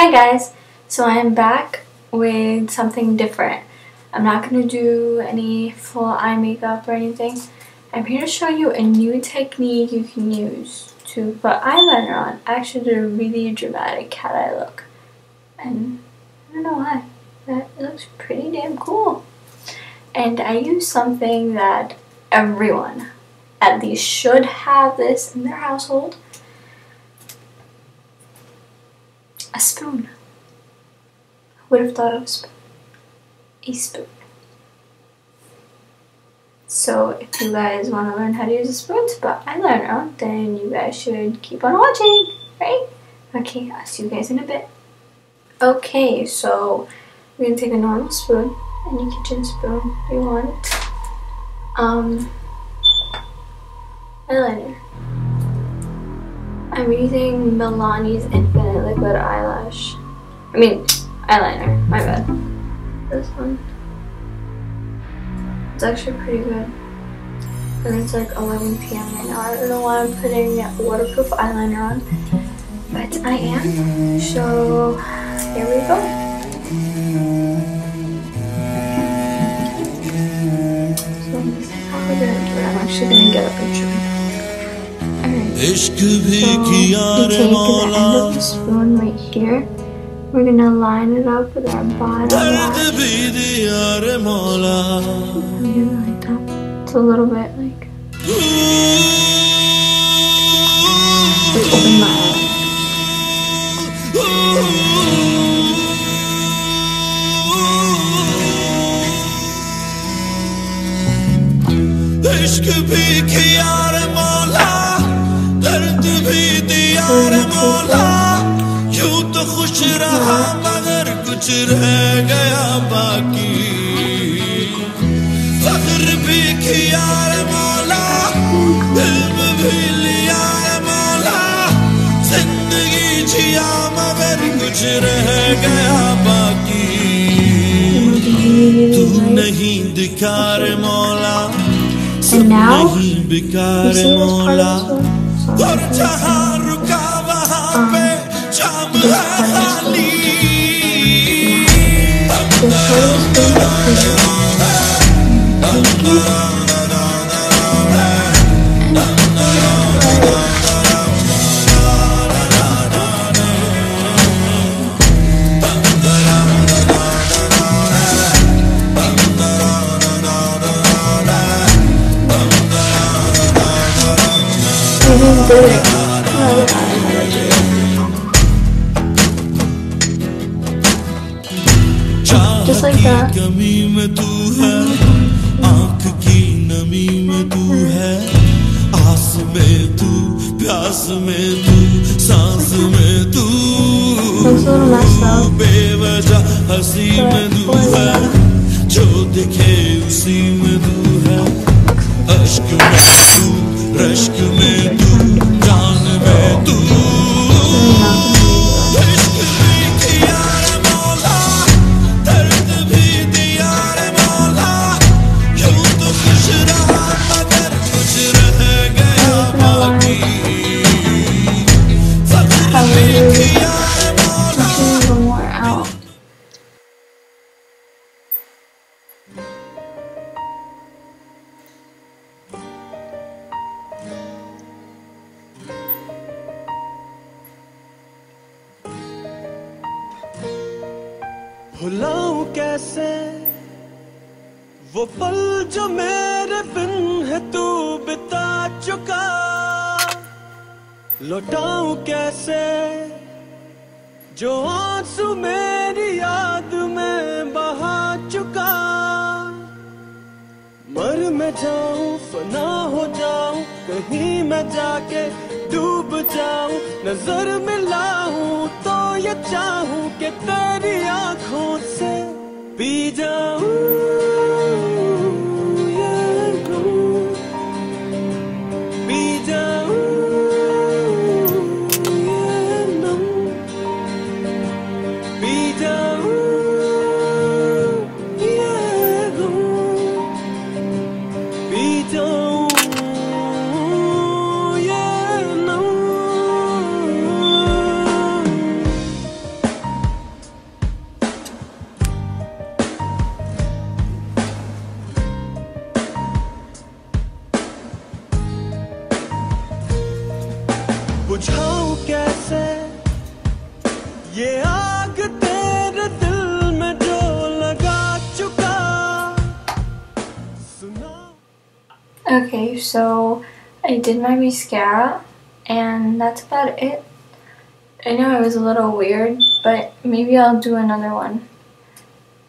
Hi guys, so I am back with something different. I'm not going to do any full eye makeup or anything. I'm here to show you a new technique you can use to put eyeliner on. I actually did a really dramatic cat eye look, and I don't know why, but it looks pretty damn cool. And I use something that everyone at least should have this in their household. A spoon. Who would have thought of a spoon? A spoon. So if you guys want to learn how to use a spoon to put eyeliner on, then you guys should keep on watching, right? Okay, I'll see you guys in a bit. Okay, so we're going to take a normal spoon, any kitchen spoon you want. Eyeliner. I'm using Milani's Infinite Liquid eyeliner, my bad. This one. It's actually pretty good. And it's like 11 p.m. right now. I don't know why I'm putting waterproof eyeliner on, but I am. So, here we go. So, this is how we're gonna do it. I'm actually gonna get up and show you. So you take the end of the spoon right here. We're gonna line it up with our bottom lash. Like that. It's a little bit like. Open my eye. खुश रहा मगर कुछ रह गया बाकी फख्र भी किया रे मौला इल्म भी लिया रे मौला जिंदगी जिया मगर कुछ रह गया बाकी तू नहीं दिखा रे मौला सब नहीं बिका रे मौला और जहाँ रुका वहाँ पे जाम है Just like that. कमी में तू है आँख की नमी में तू है आस में तू प्यास में तू सांस में तू बेवजह हंसी में तू है जो दिखे उसी में तू है अश्क में तू रश्क में तू जान में तू भुलाऊं कैसे वो पल जो मेरे बिन है तू बिता चुका लौटाऊं कैसे जो आंसू मेरी याद में बहा चुका मर मैं जाऊं फना हो जाऊं कहीं मैं जाके डूब जाऊं नजर मिलाऊं तो ये चाहूं कि तेरी आंखों से पी जाऊं पी जाऊं पी जाऊं पी जाऊं बुझाऊं कैसे ये आग तेरे दिल में जो लगा चुका सुना. Okay, so I did my mascara and that's about it. I know it was a little weird, but maybe I'll do another one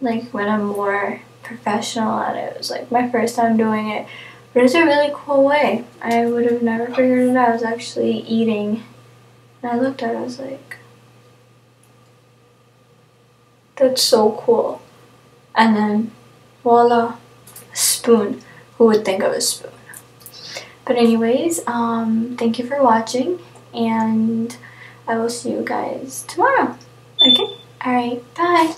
like when I'm more professional at it. It was like my first time doing it, but it's a really cool way. I would have never figured it out. I was actually eating and I looked at it, I was like, that's so cool. And then voila, a spoon. Who would think of a spoon? But anyways, thank you for watching and I will see you guys tomorrow. Okay? Alright, bye.